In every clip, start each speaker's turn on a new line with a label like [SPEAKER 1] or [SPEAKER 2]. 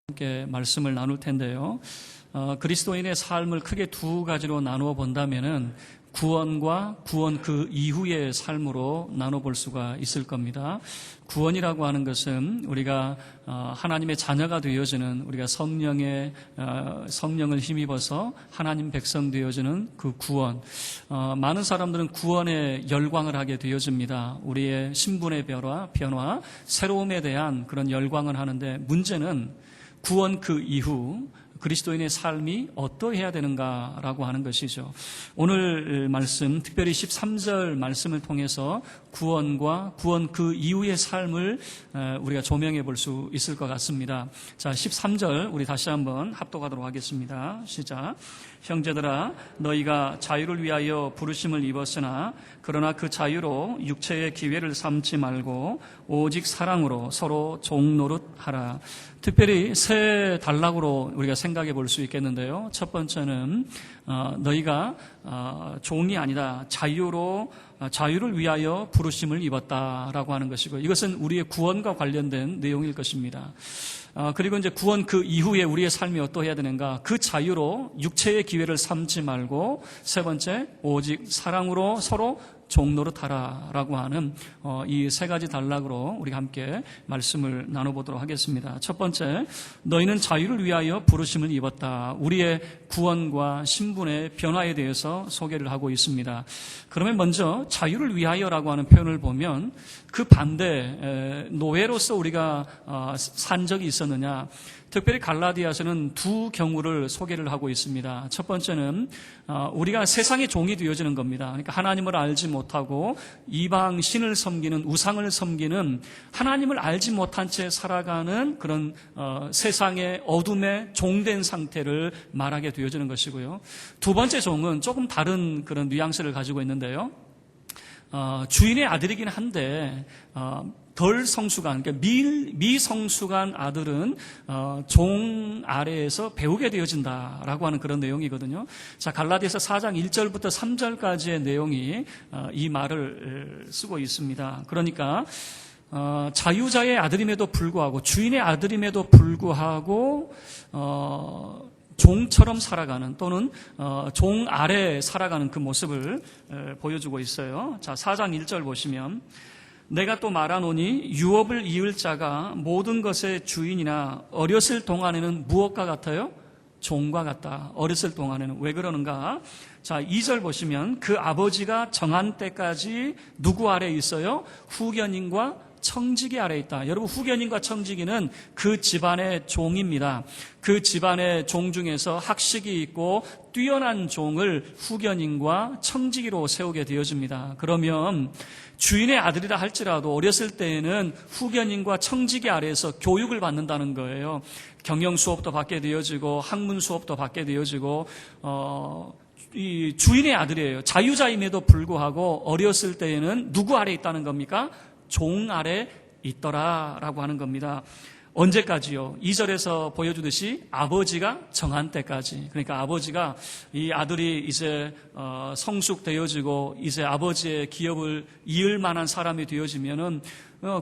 [SPEAKER 1] 함께 말씀을 나눌 텐데요. 그리스도인의 삶을 크게 두 가지로 나누어 본다면은 구원과 구원 그 이후의 삶으로 나눠볼 수가 있을 겁니다. 구원이라고 하는 것은 우리가 하나님의 자녀가 되어지는, 우리가 성령을 힘입어서 하나님 백성 되어지는 그 구원. 많은 사람들은 구원에 열광을 하게 되어집니다. 우리의 신분의 변화, 새로움에 대한 그런 열광을 하는데, 문제는 구원 그 이후 그리스도인의 삶이 어떠해야 되는가라고 하는 것이죠. 오늘 말씀, 특별히 13절 말씀을 통해서 구원과 구원 그 이후의 삶을 우리가 조명해 볼 수 있을 것 같습니다. 자, 13절 우리 다시 한번 합독하도록 하겠습니다. 시작. 형제들아, 너희가 자유를 위하여 부르심을 입었으나 그러나 그 자유로 육체의 기회를 삼지 말고 오직 사랑으로 서로 종노릇하라. 특별히 세 단락으로 우리가 생각해 볼 수 있겠는데요. 첫 번째는 너희가 종이 아니다, 자유를 위하여 부르심을 입었다라고 하는 것이고, 이것은 우리의 구원과 관련된 내용일 것입니다. 그리고 이제 구원 그 이후에 우리의 삶이 어떠해야 되는가? 그 자유로 육체의 기회를 삼지 말고, 세 번째, 오직 사랑으로 서로 종노릇하라라고 하는 이 세 가지 단락으로 우리가 함께 말씀을 나눠보도록 하겠습니다. 첫 번째, 너희는 자유를 위하여 부르심을 입었다. 우리의 구원과 신분의 변화에 대해서 소개를 하고 있습니다. 그러면 먼저 자유를 위하여라고 하는 표현을 보면 그 반대, 노예로서 우리가 산 적이 있었느냐? 특별히 갈라디아서는 두 경우를 소개를 하고 있습니다. 첫 번째는 우리가 세상의 종이 되어지는 겁니다. 그러니까 하나님을 알지 못하고 이방 신을 섬기는, 우상을 섬기는, 하나님을 알지 못한 채 살아가는 그런 세상의 어둠의 종된 상태를 말하게 되어지는 것이고요. 두 번째 종은 조금 다른 그런 뉘앙스를 가지고 있는데요. 주인의 아들이긴 한데 덜 성숙한, 그러니까 미성숙한 아들은 종 아래에서 배우게 되어진다라고 하는 그런 내용이거든요. 자, 갈라디아서 4장 1절부터 3절까지의 내용이 이 말을 쓰고 있습니다. 그러니까 자유자의 아들임에도 불구하고, 주인의 아들임에도 불구하고 종처럼 살아가는, 또는 종 아래 살아가는 그 모습을 보여주고 있어요. 자, 4장 1절 보시면, 내가 또 말하노니 유업을 이을 자가 모든 것의 주인이나 어렸을 동안에는 무엇과 같아요? 종과 같다. 어렸을 동안에는. 왜 그러는가? 자, 2절 보시면 그 아버지가 정한 때까지 누구 아래에 있어요? 후견인과 청지기 아래에 있다. 여러분, 후견인과 청지기는 그 집안의 종입니다. 그 집안의 종 중에서 학식이 있고 뛰어난 종을 후견인과 청지기로 세우게 되어집니다. 그러면 주인의 아들이라 할지라도 어렸을 때에는 후견인과 청지기 아래에서 교육을 받는다는 거예요. 경영 수업도 받게 되어지고 학문 수업도 받게 되어지고 이 주인의 아들이에요. 자유자임에도 불구하고 어렸을 때에는 누구 아래에 있다는 겁니까? 종 아래 있더라라고 하는 겁니다. 언제까지요? 2절에서 보여주듯이 아버지가 정한 때까지. 그러니까 아버지가, 이 아들이 이제 성숙되어지고 이제 아버지의 기업을 이을 만한 사람이 되어지면은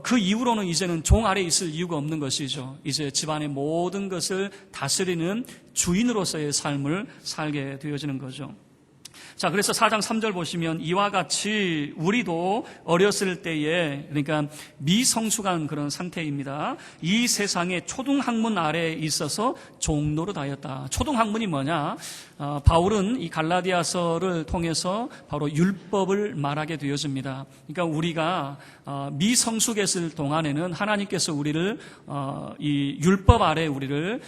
[SPEAKER 1] 그 이후로는 이제는 종 아래에 있을 이유가 없는 것이죠. 이제 집안의 모든 것을 다스리는 주인으로서의 삶을 살게 되어지는 거죠. 자, 그래서 4장 3절 보시면 이와 같이 우리도 어렸을 때에, 그러니까 미성숙한 그런 상태입니다. 이 세상의 초등학문 아래에 있어서 종노릇하였다. 초등학문이 뭐냐? 바울은 이 갈라디아서를 통해서 바로 율법을 말하게 되어집니다. 그러니까 우리가 미성숙했을 동안에는 하나님께서 우리를 이 율법 아래, 우리를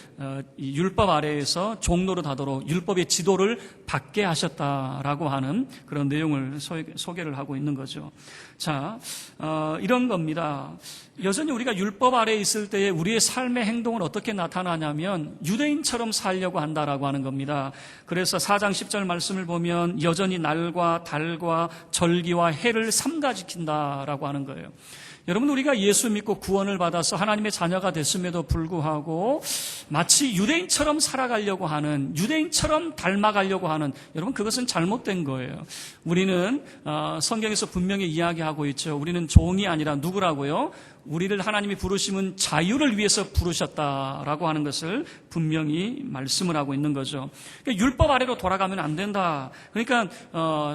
[SPEAKER 1] 이 율법 아래에서 종노릇하도록 율법의 지도를 받게 하셨다라고 하는 그런 내용을 소개를 하고 있는 거죠. 자, 이런 겁니다. 여전히 우리가 율법 아래에 있을 때에 우리의 삶의 행동은 어떻게 나타나냐면 유대인처럼 살려고 한다라고 하는 겁니다. 그래서 4장 10절 말씀을 보면 여전히 날과 달과 절기와 해를 삼가지킨다라고 하는 거예요. 여러분, 우리가 예수 믿고 구원을 받아서 하나님의 자녀가 됐음에도 불구하고 마치 유대인처럼 살아가려고 하는, 유대인처럼 닮아가려고 하는, 여러분 그것은 잘못된 거예요. 우리는 성경에서 분명히 이야기하고 있죠. 우리는 종이 아니라 누구라고요? 우리를 하나님이 부르심은 자유를 위해서 부르셨다라고 하는 것을 분명히 말씀을 하고 있는 거죠. 그러니까 율법 아래로 돌아가면 안 된다. 그러니까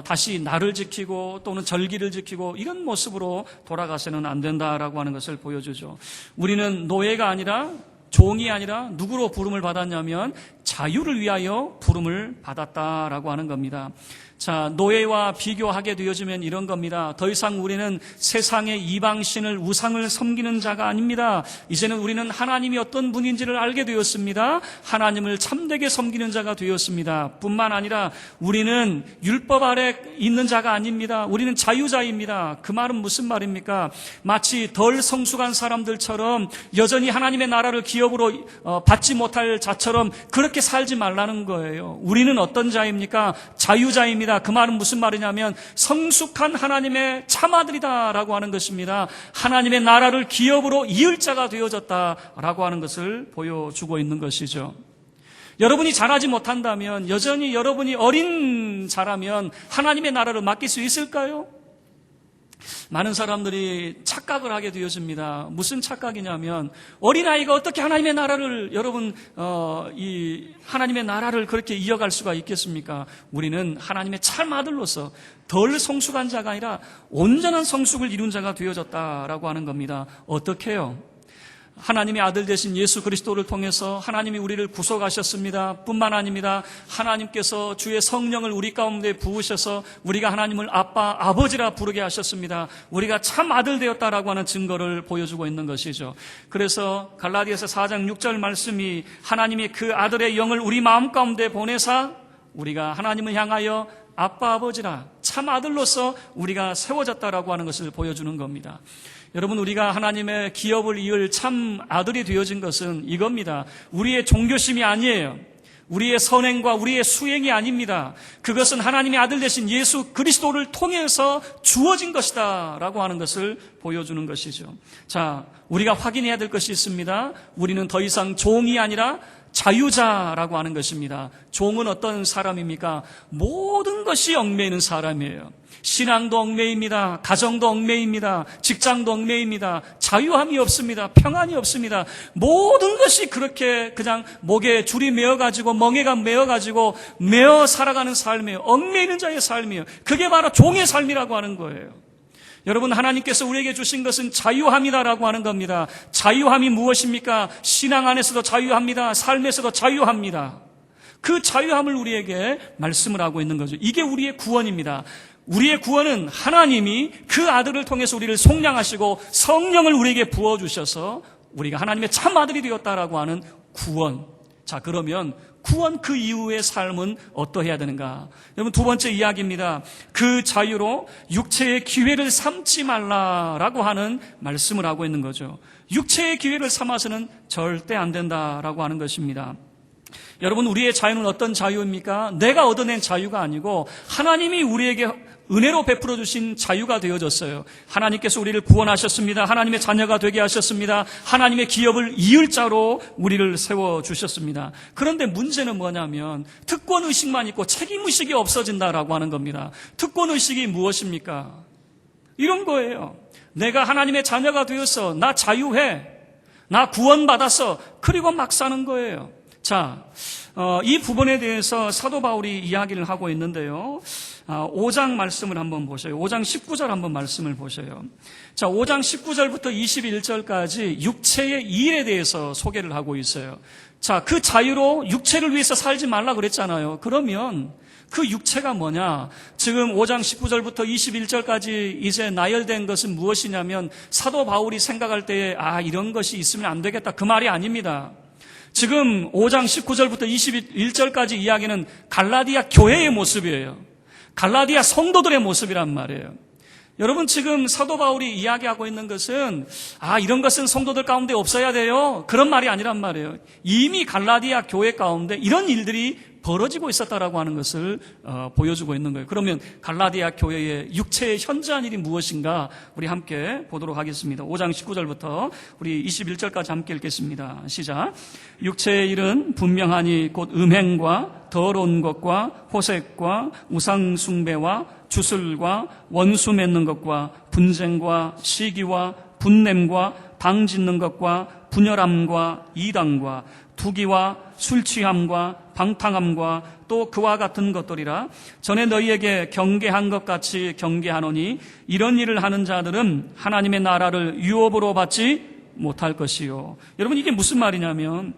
[SPEAKER 1] 다시 나를 지키고 또는 절기를 지키고 이런 모습으로 돌아가서는 안 된다라고 하는 것을 보여주죠. 우리는 노예가 아니라, 종이 아니라 누구로 부름을 받았냐면 자유를 위하여 부름을 받았다라고 하는 겁니다. 자, 노예와 비교하게 되어지면 이런 겁니다. 더 이상 우리는 세상의 이방신을, 우상을 섬기는 자가 아닙니다. 이제는 우리는 하나님이 어떤 분인지를 알게 되었습니다. 하나님을 참되게 섬기는 자가 되었습니다. 뿐만 아니라 우리는 율법 아래 있는 자가 아닙니다. 우리는 자유자입니다. 그 말은 무슨 말입니까? 마치 덜 성숙한 사람들처럼 여전히 하나님의 나라를 기업으로 받지 못할 자처럼 그렇게 살지 말라는 거예요. 우리는 어떤 자입니까? 자유자입니다. 그 말은 무슨 말이냐면 성숙한 하나님의 참아들이다라고 하는 것입니다. 하나님의 나라를 기업으로 이을 자가 되어졌다라고 하는 것을 보여주고 있는 것이죠. 여러분이 잘하지 못한다면, 여전히 여러분이 어린 자라면 하나님의 나라를 맡길 수 있을까요? 많은 사람들이 착각을 하게 되어집니다. 무슨 착각이냐면, 어린아이가 어떻게 하나님의 나라를, 여러분, 이 하나님의 나라를 그렇게 이어갈 수가 있겠습니까? 우리는 하나님의 참 아들로서 덜 성숙한 자가 아니라 온전한 성숙을 이룬 자가 되어졌다라고 하는 겁니다. 어떻게 해요? 하나님의 아들 되신 예수 그리스도를 통해서 하나님이 우리를 구속하셨습니다. 뿐만 아닙니다. 하나님께서 주의 성령을 우리 가운데 부으셔서 우리가 하나님을 아빠, 아버지라 부르게 하셨습니다. 우리가 참 아들 되었다라고 하는 증거를 보여주고 있는 것이죠. 그래서 갈라디아서 4장 6절 말씀이 하나님이 그 아들의 영을 우리 마음 가운데 보내사 우리가 하나님을 향하여 아빠, 아버지라 참 아들로서 우리가 세워졌다라고 하는 것을 보여주는 겁니다. 여러분, 우리가 하나님의 기업을 이을 참 아들이 되어진 것은 이겁니다. 우리의 종교심이 아니에요. 우리의 선행과 우리의 수행이 아닙니다. 그것은 하나님의 아들 되신 예수 그리스도를 통해서 주어진 것이다 라고 하는 것을 보여주는 것이죠. 자, 우리가 확인해야 될 것이 있습니다. 우리는 더 이상 종이 아니라 자유자라고 하는 것입니다. 종은 어떤 사람입니까? 모든 것이 얽매이는 사람이에요. 신앙도 얽매입니다. 가정도 얽매입니다. 직장도 얽매입니다. 자유함이 없습니다. 평안이 없습니다. 모든 것이 그렇게 그냥 목에 줄이 매어가지고 멍에가 매어가지고 매어 살아가는 삶이에요. 얽매이는 자의 삶이에요. 그게 바로 종의 삶이라고 하는 거예요. 여러분, 하나님께서 우리에게 주신 것은 자유함이다라고 하는 겁니다. 자유함이 무엇입니까? 신앙 안에서도 자유합니다. 삶에서도 자유합니다. 그 자유함을 우리에게 말씀을 하고 있는 거죠. 이게 우리의 구원입니다. 우리의 구원은 하나님이 그 아들을 통해서 우리를 속량하시고 성령을 우리에게 부어주셔서 우리가 하나님의 참 아들이 되었다라고 하는 구원. 자, 그러면 구원 그 이후의 삶은 어떠해야 되는가? 여러분, 두 번째 이야기입니다. 그 자유로 육체의 기회를 삼지 말라라고 하는 말씀을 하고 있는 거죠. 육체의 기회를 삼아서는 절대 안 된다라고 하는 것입니다. 여러분, 우리의 자유는 어떤 자유입니까? 내가 얻어낸 자유가 아니고 하나님이 우리에게 은혜로 베풀어 주신 자유가 되어졌어요. 하나님께서 우리를 구원하셨습니다. 하나님의 자녀가 되게 하셨습니다. 하나님의 기업을 이을 자로 우리를 세워주셨습니다. 그런데 문제는 뭐냐면 특권의식만 있고 책임의식이 없어진다라고 하는 겁니다. 특권의식이 무엇입니까? 이런 거예요. 내가 하나님의 자녀가 되어서 나 자유해. 나 구원받았어. 그리고 막 사는 거예요. 자, 이 부분에 대해서 사도 바울이 이야기를 하고 있는데요. 5장 말씀을 한번 보셔요. 5장 19절 한번 말씀을 보셔요. 자, 5장 19절부터 21절까지 육체의 일에 대해서 소개를 하고 있어요. 자, 그 자유로 육체를 위해서 살지 말라 그랬잖아요. 그러면 그 육체가 뭐냐? 지금 5장 19절부터 21절까지 이제 나열된 것은 무엇이냐면 사도 바울이 생각할 때에 이런 것이 있으면 안 되겠다. 그 말이 아닙니다. 지금 5장 19절부터 21절까지 이야기는 갈라디아 교회의 모습이에요. 갈라디아 성도들의 모습이란 말이에요. 여러분, 지금 사도 바울이 이야기하고 있는 것은 이런 것은 성도들 가운데 없어야 돼요, 그런 말이 아니란 말이에요. 이미 갈라디아 교회 가운데 이런 일들이 벌어지고 있었다라고 하는 것을 보여주고 있는 거예요. 그러면 갈라디아 교회의 육체의 현저한 일이 무엇인가 우리 함께 보도록 하겠습니다. 5장 19절부터 우리 21절까지 함께 읽겠습니다. 시작. 육체의 일은 분명하니 곧 음행과 더러운 것과 호색과 우상 숭배와 주술과 원수 맺는 것과 분쟁과 시기와 분냄과 당 짓는 것과 분열함과 이단과 투기와 술 취함과 방탕함과 또 그와 같은 것들이라. 전에 너희에게 경계한 것 같이 경계하노니 이런 일을 하는 자들은 하나님의 나라를 유업으로 받지 못할 것이요. 여러분, 이게 무슨 말이냐면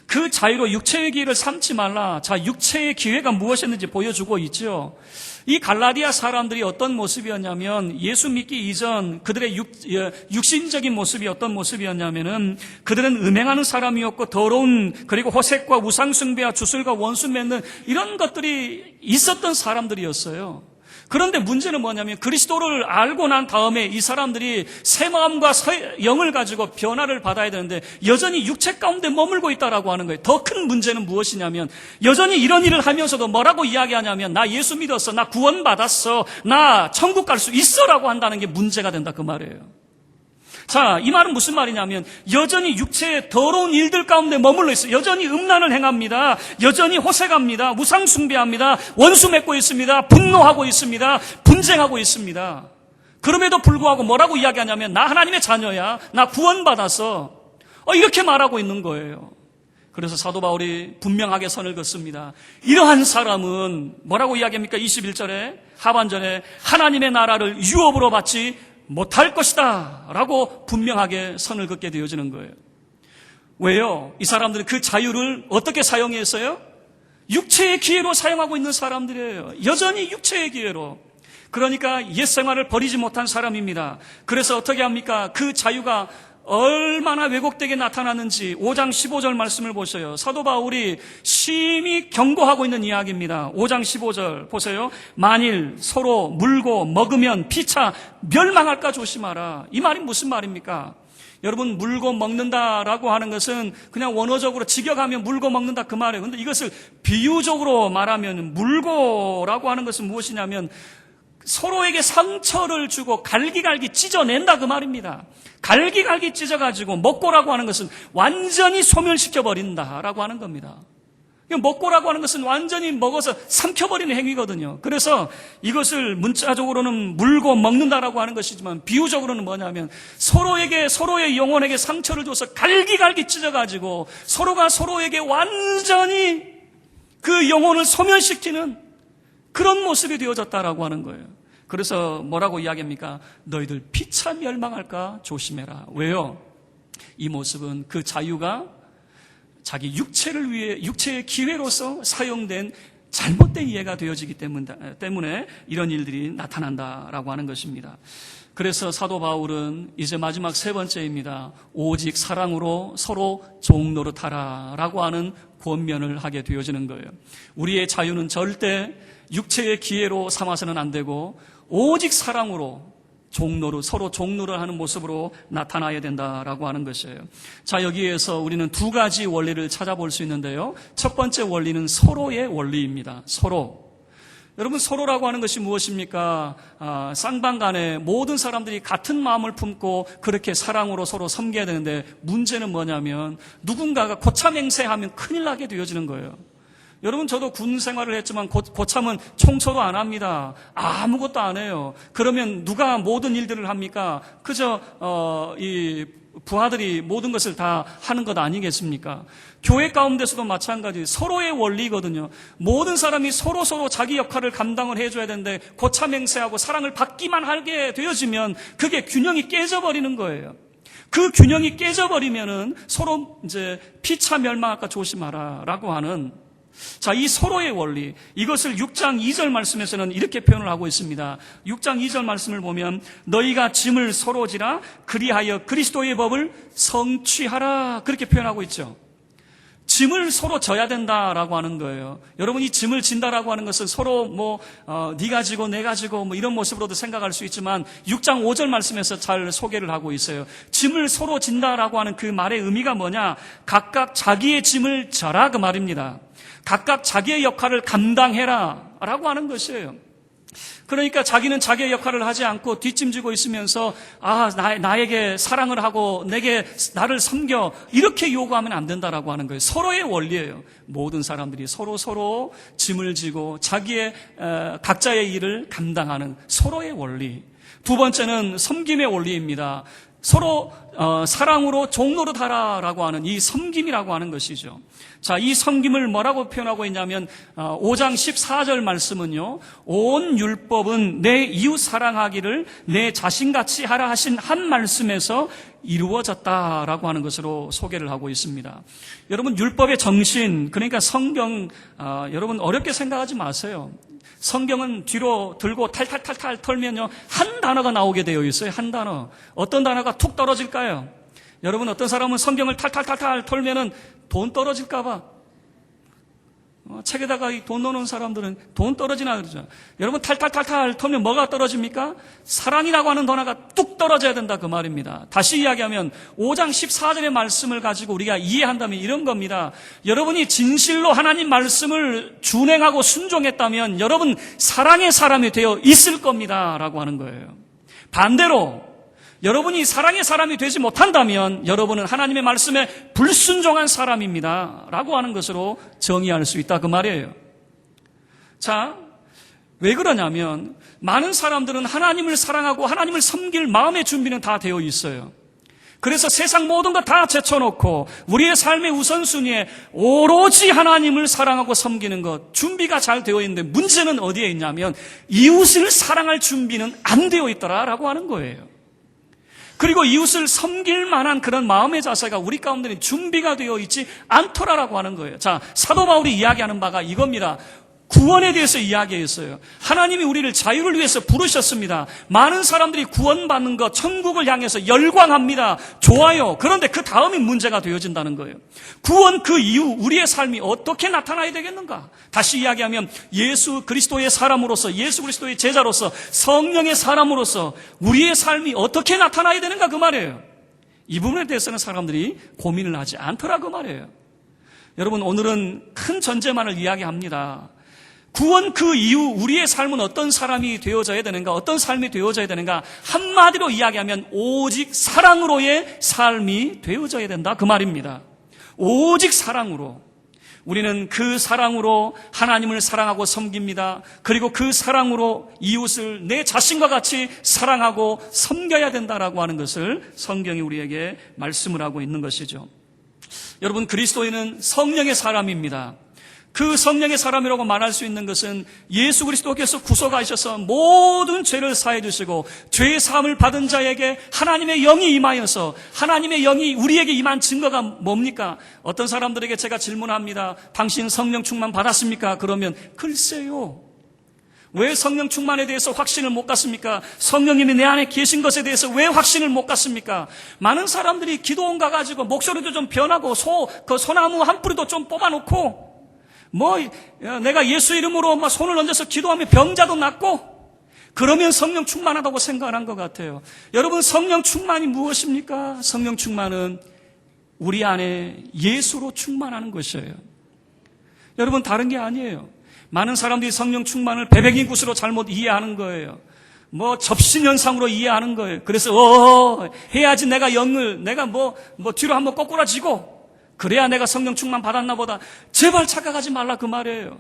[SPEAKER 1] 그 자유로 육체의 기회를 삼지 말라. 자, 육체의 기회가 무엇이었는지 보여주고 있죠. 이 갈라디아 사람들이 어떤 모습이었냐면, 예수 믿기 이전 그들의 육신적인 모습이 어떤 모습이었냐면은, 그들은 음행하는 사람이었고 더러운, 그리고 호색과 우상숭배와 주술과 원수 맺는 이런 것들이 있었던 사람들이었어요. 그런데 문제는 뭐냐면, 그리스도를 알고 난 다음에 이 사람들이 새 마음과 새 영을 가지고 변화를 받아야 되는데 여전히 육체 가운데 머물고 있다라고 하는 거예요. 더 큰 문제는 무엇이냐면, 여전히 이런 일을 하면서도 뭐라고 이야기하냐면, 나 예수 믿었어, 나 구원받았어, 나 천국 갈 수 있어라고 한다는 게 문제가 된다, 그 말이에요. 자, 이 말은 무슨 말이냐면, 여전히 육체의 더러운 일들 가운데 머물러 있어요. 여전히 음란을 행합니다. 여전히 호색합니다. 우상 숭배합니다. 원수 맺고 있습니다. 분노하고 있습니다. 분쟁하고 있습니다. 그럼에도 불구하고 뭐라고 이야기하냐면, 나 하나님의 자녀야, 나 구원받았어, 이렇게 말하고 있는 거예요. 그래서 사도 바울이 분명하게 선을 긋습니다. 이러한 사람은 뭐라고 이야기합니까? 21절에 하반절에 하나님의 나라를 유업으로 받지 못할 것이다 라고 분명하게 선을 긋게 되어지는 거예요. 왜요? 이 사람들은 그 자유를 어떻게 사용했어요? 육체의 기회로 사용하고 있는 사람들이에요. 여전히 육체의 기회로. 그러니까 옛 생활을 버리지 못한 사람입니다. 그래서 어떻게 합니까? 그 자유가 얼마나 왜곡되게 나타나는지 5장 15절 말씀을 보셔요. 사도 바울이 심히 경고하고 있는 이야기입니다. 5장 15절 보세요. 만일 서로 물고 먹으면 피차 멸망할까 조심하라. 이 말이 무슨 말입니까? 여러분, 물고 먹는다라고 하는 것은 그냥 원어적으로 직역하면 물고 먹는다 그 말이에요. 그런데 이것을 비유적으로 말하면, 물고라고 하는 것은 무엇이냐면 서로에게 상처를 주고 갈기갈기 찢어낸다 그 말입니다. 갈기갈기 찢어가지고, 먹고라고 하는 것은 완전히 소멸시켜버린다라고 하는 겁니다. 먹고라고 하는 것은 완전히 먹어서 삼켜버리는 행위거든요. 그래서 이것을 문자적으로는 물고 먹는다라고 하는 것이지만 비유적으로는 뭐냐면, 서로의 영혼에게 상처를 줘서 갈기갈기 찢어가지고 서로가 서로에게 완전히 그 영혼을 소멸시키는 그런 모습이 되어졌다라고 하는 거예요. 그래서 뭐라고 이야기합니까? 너희들 피차 멸망할까 조심해라. 왜요? 이 모습은 그 자유가 자기 육체를 위해, 육체의 기회로서 사용된 잘못된 이해가 되어지기 때문에 이런 일들이 나타난다라고 하는 것입니다. 그래서 사도 바울은 이제 마지막 세 번째입니다. 오직 사랑으로 서로 종노릇하라라고 하는 권면을 하게 되어지는 거예요. 우리의 자유는 절대 육체의 기회로 삼아서는 안 되고 오직 사랑으로 서로 종노릇 하는 모습으로 나타나야 된다라고 하는 것이에요. 자, 여기에서 우리는 두 가지 원리를 찾아볼 수 있는데요. 첫 번째 원리는 서로의 원리입니다. 서로. 여러분, 서로라고 하는 것이 무엇입니까? 쌍방간에 모든 사람들이 같은 마음을 품고 그렇게 사랑으로 서로 섬겨야 되는데, 문제는 뭐냐면 누군가가 고참행세하면 큰일 나게 되어지는 거예요. 여러분, 저도 군 생활을 했지만 고참은 총처도 안 합니다. 아무것도 안 해요. 그러면 누가 모든 일들을 합니까? 그저 이 부하들이 모든 것을 다 하는 것 아니겠습니까? 교회 가운데서도 마찬가지, 서로의 원리거든요. 모든 사람이 서로 자기 역할을 감당을 해줘야 되는데 고참행세하고 사랑을 받기만 하게 되어지면 그게 균형이 깨져버리는 거예요. 그 균형이 깨져버리면은 서로 이제 피차 멸망할까 조심하라라고 하는, 자, 이 서로의 원리, 이것을 6장 2절 말씀에서는 이렇게 표현을 하고 있습니다. 6장 2절 말씀을 보면 너희가 짐을 서로 지라 그리하여 그리스도의 법을 성취하라, 그렇게 표현하고 있죠. 짐을 서로 져야 된다라고 하는 거예요. 여러분, 이 짐을 진다라고 하는 것은 서로 네가 지고 내가 지고 이런 모습으로도 생각할 수 있지만 6장 5절 말씀에서 잘 소개를 하고 있어요. 짐을 서로 진다라고 하는 그 말의 의미가 뭐냐? 각각 자기의 짐을 져라 그 말입니다. 각각 자기의 역할을 감당해라 라고 하는 것이에요. 그러니까 자기는 자기의 역할을 하지 않고 뒷짐지고 있으면서 나에게 사랑을 하고 내게 나를 섬겨 이렇게 요구하면 안 된다라고 하는 거예요. 서로의 원리예요. 모든 사람들이 서로 짐을 지고 자기의 각자의 일을 감당하는 서로의 원리. 두 번째는 섬김의 원리입니다. 서로 사랑으로 종노릇하라라고 하는 이 섬김이라고 하는 것이죠. 자, 이 섬김을 뭐라고 표현하고 있냐면 5장 14절 말씀은요, 온 율법은 내 이웃 사랑하기를 내 자신같이 하라 하신 한 말씀에서 이루어졌다라고 하는 것으로 소개를 하고 있습니다. 여러분, 율법의 정신, 그러니까 성경, 여러분 어렵게 생각하지 마세요. 성경은 뒤로 들고 탈탈탈탈 털면요, 한 단어가 나오게 되어 있어요. 한 단어. 어떤 단어가 툭 떨어질까요? 여러분, 어떤 사람은 성경을 탈탈탈탈 털면은 돈 떨어질까봐 책에다가 돈 넣는 사람들은 돈 떨어지나 그러죠. 여러분, 탈탈탈탈 털면 뭐가 떨어집니까? 사랑이라고 하는 단어가 뚝 떨어져야 된다 그 말입니다. 다시 이야기하면 5장 14절의 말씀을 가지고 우리가 이해한다면 이런 겁니다. 여러분이 진실로 하나님 말씀을 준행하고 순종했다면 여러분 사랑의 사람이 되어 있을 겁니다 라고 하는 거예요. 반대로 여러분이 사랑의 사람이 되지 못한다면 여러분은 하나님의 말씀에 불순종한 사람입니다 라고 하는 것으로 정의할 수 있다 그 말이에요. 자, 왜 그러냐면 많은 사람들은 하나님을 사랑하고 하나님을 섬길 마음의 준비는 다 되어 있어요. 그래서 세상 모든 거 다 제쳐놓고 우리의 삶의 우선순위에 오로지 하나님을 사랑하고 섬기는 것 준비가 잘 되어 있는데 문제는 어디에 있냐면 이웃을 사랑할 준비는 안 되어 있더라라고 하는 거예요. 그리고 이웃을 섬길 만한 그런 마음의 자세가 우리 가운데는 준비가 되어 있지 않더라라고 하는 거예요. 자, 사도 바울이 이야기하는 바가 이겁니다. 구원에 대해서 이야기했어요. 하나님이 우리를 자유를 위해서 부르셨습니다. 많은 사람들이 구원받는 것, 천국을 향해서 열광합니다. 좋아요. 그런데 그 다음이 문제가 되어진다는 거예요. 구원 그 이후 우리의 삶이 어떻게 나타나야 되겠는가? 다시 이야기하면 예수 그리스도의 사람으로서, 예수 그리스도의 제자로서, 성령의 사람으로서 우리의 삶이 어떻게 나타나야 되는가 그 말이에요. 이 부분에 대해서는 사람들이 고민을 하지 않더라 그 말이에요. 여러분, 오늘은 큰 전제만을 이야기합니다. 구원 그 이후 우리의 삶은 어떤 사람이 되어져야 되는가, 어떤 삶이 되어져야 되는가, 한마디로 이야기하면 오직 사랑으로의 삶이 되어져야 된다 그 말입니다. 오직 사랑으로. 우리는 그 사랑으로 하나님을 사랑하고 섬깁니다. 그리고 그 사랑으로 이웃을 내 자신과 같이 사랑하고 섬겨야 된다라고 하는 것을 성경이 우리에게 말씀을 하고 있는 것이죠. 여러분, 그리스도인은 성령의 사람입니다. 그 성령의 사람이라고 말할 수 있는 것은 예수 그리스도께서 구속하셔서 모든 죄를 사해 주시고 죄의 사함을 받은 자에게 하나님의 영이 임하여서 하나님의 영이 우리에게 임한 증거가 뭡니까? 어떤 사람들에게 제가 질문합니다. 당신 성령 충만 받았습니까? 그러면 글쎄요. 왜 성령 충만에 대해서 확신을 못 갖습니까? 성령님이 내 안에 계신 것에 대해서 왜 확신을 못 갖습니까? 많은 사람들이 기도원 가가지고 목소리도 좀 변하고 그 소나무 한 뿌리도 좀 뽑아놓고 내가 예수 이름으로 손을 얹어서 기도하면 병자도 낫고 그러면 성령 충만하다고 생각한 것 같아요. 여러분, 성령 충만이 무엇입니까? 성령 충만은 우리 안에 예수로 충만하는 것이에요. 여러분, 다른 게 아니에요. 많은 사람들이 성령 충만을 베베긴 굿으로 잘못 이해하는 거예요. 접신현상으로 이해하는 거예요. 그래서 해야지 내가 영을 내가 뒤로 한번 꼬꾸라지고 그래야 내가 성령 충만 받았나 보다. 제발 착각하지 말라 그 말이에요.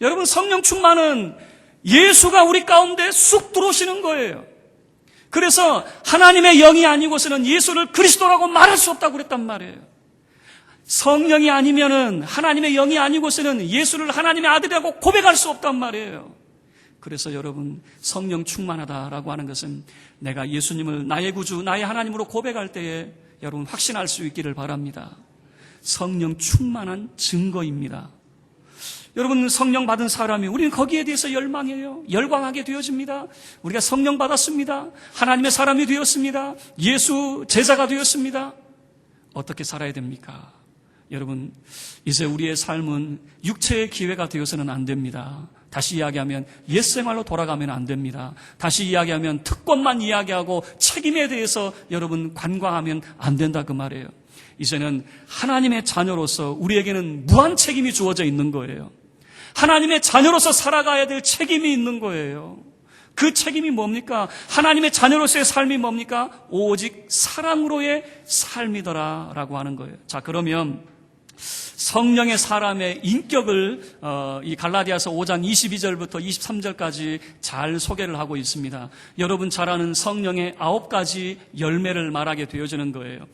[SPEAKER 1] 여러분, 성령 충만은 예수가 우리 가운데 쑥 들어오시는 거예요. 그래서 하나님의 영이 아니고서는 예수를 그리스도라고 말할 수 없다고 그랬단 말이에요. 성령이 아니면은 하나님의 영이 아니고서는 예수를 하나님의 아들이라고 고백할 수 없단 말이에요. 그래서 여러분, 성령 충만하다라고 하는 것은 내가 예수님을 나의 구주, 나의 하나님으로 고백할 때에 여러분 확신할 수 있기를 바랍니다. 성령 충만한 증거입니다. 여러분, 성령 받은 사람이 우리는 거기에 대해서 열망해요. 열광하게 되어집니다. 우리가 성령 받았습니다. 하나님의 사람이 되었습니다. 예수 제자가 되었습니다. 어떻게 살아야 됩니까? 여러분, 이제 우리의 삶은 육체의 기회가 되어서는 안 됩니다. 다시 이야기하면 옛생활로 돌아가면 안 됩니다. 다시 이야기하면 특권만 이야기하고 책임에 대해서 여러분 관광하면 안 된다 그 말이에요. 이제는 하나님의 자녀로서 우리에게는 무한 책임이 주어져 있는 거예요. 하나님의 자녀로서 살아가야 될 책임이 있는 거예요. 그 책임이 뭡니까? 하나님의 자녀로서의 삶이 뭡니까? 오직 사랑으로의 삶이더라라고 하는 거예요. 자, 그러면 성령의 사람의 인격을 이 갈라디아서 5장 22절부터 23절까지 잘 소개를 하고 있습니다. 여러분 잘 아는 성령의 9가지 열매를 말하게 되어지는 거예요.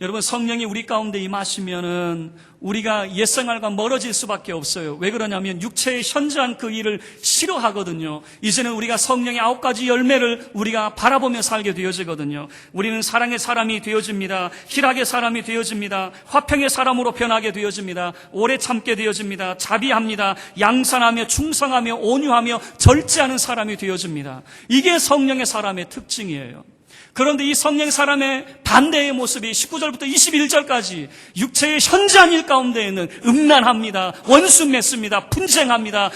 [SPEAKER 1] 여러분, 성령이 우리 가운데 임하시면은 우리가 옛생활과 멀어질 수밖에 없어요. 왜 그러냐면 육체의 현저한 그 일을 싫어하거든요. 이제는 우리가 성령의 9가지 열매를 우리가 바라보며 살게 되어지거든요. 우리는 사랑의 사람이 되어집니다. 희락의 사람이 되어집니다. 화평의 사람으로 변하게 되어집니다. 오래 참게 되어집니다. 자비합니다. 양산하며 충성하며 온유하며 절제하는 사람이 되어집니다. 이게 성령의 사람의 특징이에요. 그런데 이 성령 사람의 반대의 모습이 19절부터 21절까지 육체의 현저한 일 가운데에는 음란합니다. 원수 맺습니다. 분쟁합니다.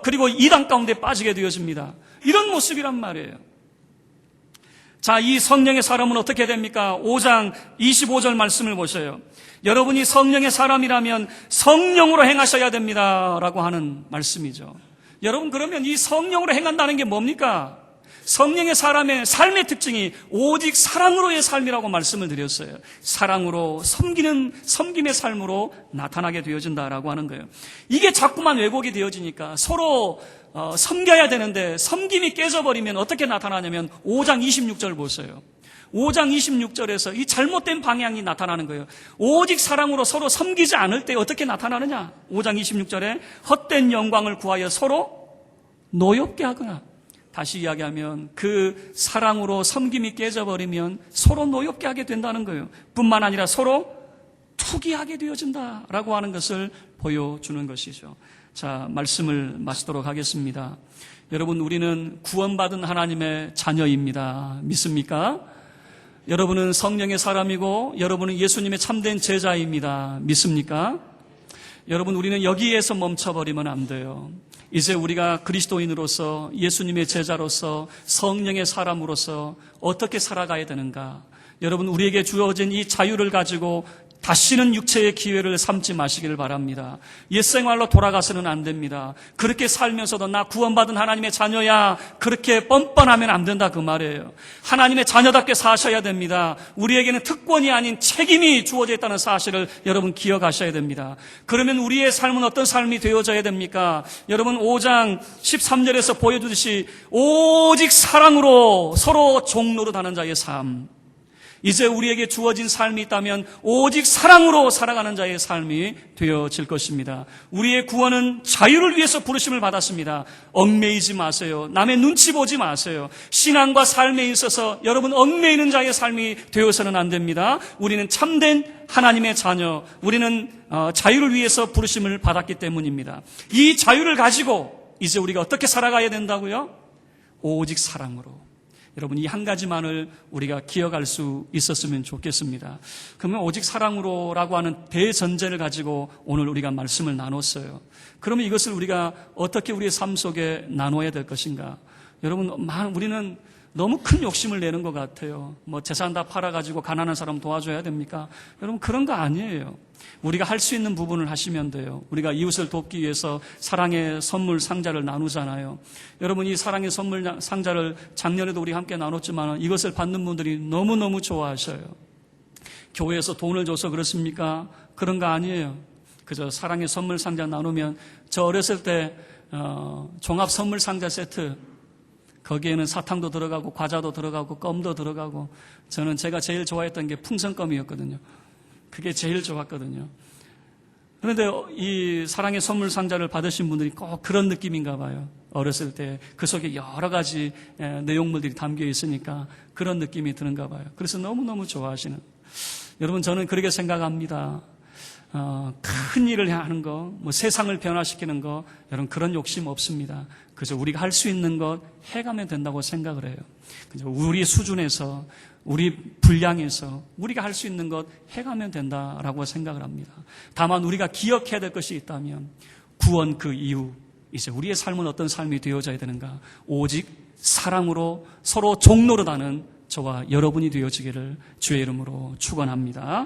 [SPEAKER 1] 그리고 이단 가운데 빠지게 되어집니다. 이런 모습이란 말이에요. 자, 이 성령의 사람은 어떻게 됩니까? 5장 25절 말씀을 보세요. 여러분이 성령의 사람이라면 성령으로 행하셔야 됩니다. 라고 하는 말씀이죠. 여러분, 그러면 이 성령으로 행한다는 게 뭡니까? 성령의 사람의 삶의 특징이 오직 사랑으로의 삶이라고 말씀을 드렸어요. 사랑으로 섬김의 삶으로 나타나게 되어진다라고 하는 거예요. 이게 자꾸만 왜곡이 되어지니까 서로 섬겨야 되는데 섬김이 깨져버리면 어떻게 나타나냐면 5장 26절 보세요. 5장 26절에서 이 잘못된 방향이 나타나는 거예요. 오직 사랑으로 서로 섬기지 않을 때 어떻게 나타나느냐? 5장 26절에 헛된 영광을 구하여 서로 노엽게 하거나, 다시 이야기하면 그 사랑으로 섬김이 깨져버리면 서로 노엽게 하게 된다는 거예요. 뿐만 아니라 서로 투기하게 되어진다라고 하는 것을 보여주는 것이죠. 자, 말씀을 마치도록 하겠습니다. 여러분, 우리는 구원받은 하나님의 자녀입니다. 믿습니까? 여러분은 성령의 사람이고 여러분은 예수님의 참된 제자입니다. 믿습니까? 여러분, 우리는 여기에서 멈춰버리면 안 돼요. 이제 우리가 그리스도인으로서 예수님의 제자로서 성령의 사람으로서 어떻게 살아가야 되는가? 여러분, 우리에게 주어진 이 자유를 가지고 다시는 육체의 기회를 삼지 마시기를 바랍니다. 옛생활로 돌아가서는 안 됩니다. 그렇게 살면서도 나 구원받은 하나님의 자녀야, 그렇게 뻔뻔하면 안 된다 그 말이에요. 하나님의 자녀답게 사셔야 됩니다. 우리에게는 특권이 아닌 책임이 주어져 있다는 사실을 여러분 기억하셔야 됩니다. 그러면 우리의 삶은 어떤 삶이 되어져야 됩니까? 여러분, 5장 13절에서 보여주듯이 오직 사랑으로 서로 종노릇하는 자의 삶, 이제 우리에게 주어진 삶이 있다면 오직 사랑으로 살아가는 자의 삶이 되어질 것입니다. 우리의 구원은 자유를 위해서 부르심을 받았습니다. 얽매이지 마세요. 남의 눈치 보지 마세요. 신앙과 삶에 있어서 여러분 얽매이는 자의 삶이 되어서는 안 됩니다. 우리는 참된 하나님의 자녀, 우리는 자유를 위해서 부르심을 받았기 때문입니다. 이 자유를 가지고 이제 우리가 어떻게 살아가야 된다고요? 오직 사랑으로. 여러분, 이 한 가지만을 우리가 기억할 수 있었으면 좋겠습니다. 그러면 오직 사랑으로라고 하는 대전제를 가지고 오늘 우리가 말씀을 나눴어요. 그러면 이것을 우리가 어떻게 우리의 삶 속에 나눠야 될 것인가? 여러분, 우리는 너무 큰 욕심을 내는 것 같아요. 재산 다 팔아가지고 가난한 사람 도와줘야 됩니까? 여러분, 그런 거 아니에요. 우리가 할 수 있는 부분을 하시면 돼요. 우리가 이웃을 돕기 위해서 사랑의 선물 상자를 나누잖아요. 여러분, 이 사랑의 선물 상자를 작년에도 우리 함께 나눴지만 이것을 받는 분들이 너무너무 좋아하셔요. 교회에서 돈을 줘서 그렇습니까? 그런 거 아니에요. 그저 사랑의 선물 상자 나누면, 저 어렸을 때 종합 선물 상자 세트, 거기에는 사탕도 들어가고 과자도 들어가고 껌도 들어가고, 저는 제가 제일 좋아했던 게 풍선껌이었거든요. 그게 제일 좋았거든요. 그런데 이 사랑의 선물 상자를 받으신 분들이 꼭 그런 느낌인가 봐요. 어렸을 때 그 속에 여러 가지 내용물들이 담겨 있으니까 그런 느낌이 드는가 봐요. 그래서 너무너무 좋아하시는. 여러분, 저는 그렇게 생각합니다. 큰 일을 하는 거, 뭐 세상을 변화시키는 거, 여러분 그런 욕심 없습니다. 그저 우리가 할 수 있는 것 해가면 된다고 생각을 해요. 그저 우리 수준에서, 우리 분량에서 우리가 할 수 있는 것 해가면 된다라고 생각을 합니다. 다만 우리가 기억해야 될 것이 있다면 구원 그 이후 이제 우리의 삶은 어떤 삶이 되어져야 되는가? 오직 사랑으로 서로 종노릇하는 저와 여러분이 되어지기를 주의 이름으로 축원합니다.